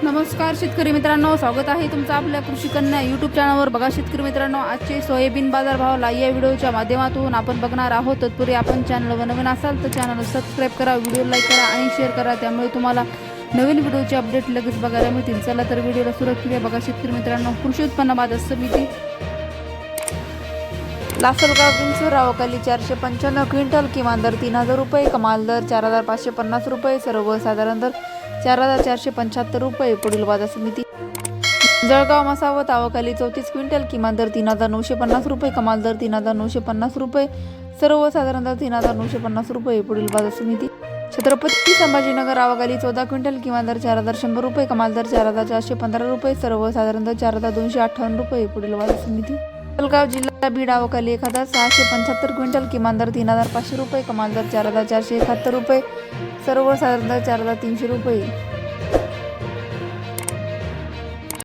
नमस्कार शेतकरी मित्रांनो, स्वागत आहे तुमचं आपल्या कृषी कन्या यूट्यूब चॅनलवर। बघा शेतकरी मित्रांनो, आजचे सोयाबीन बाजार भाव या व्हिडिओच्या माध्यमातून आपण बघणार आहोत। तत्पूर्वी आपण चॅनलवर नवीन असाल तर चॅनल सबस्क्राईब करा, व्हिडिओ लाईक करा आणि शेअर करा, त्यामुळे तुम्हाला नवीन व्हिडिओचे अपडेट लगेच बघायला मिळतील। चला तर व्हिडिओला सुरुवात करूया। बघा शेतकरी मित्रांनो, कृषी उत्पन्न बाजार समिती लासलगाव विंचूर रावकाली 495 क्विंटल, किमान दर 3000 रुपये, कमाल दर 4550 रुपये, सर्वसाधारण दर 4475 रुपये। पुढील बाजार समिती जळगाव मसावत आवकाली 34 क्विंटल, किमान दर 3950 रुपये, कमाल दर 3950 रुपये, सर्वसाधारण दर 3950 रुपये। पुढील बाजार समिती छत्रपती संभाजीनगर आवकाली 14 क्विंटल, किमान दर 4100 रुपये, कमाल दर 4415 रुपये, सर्वसाधारण दर 4258 रुपये। पुढील बाजार समिती जळगाव जिल्हा बीड आवकाली 1675 क्विंटल, किमान दर 3500 रुपये, कमाल दर 4471 रुपये, सर्वसाधारण दर 4300 रुपये।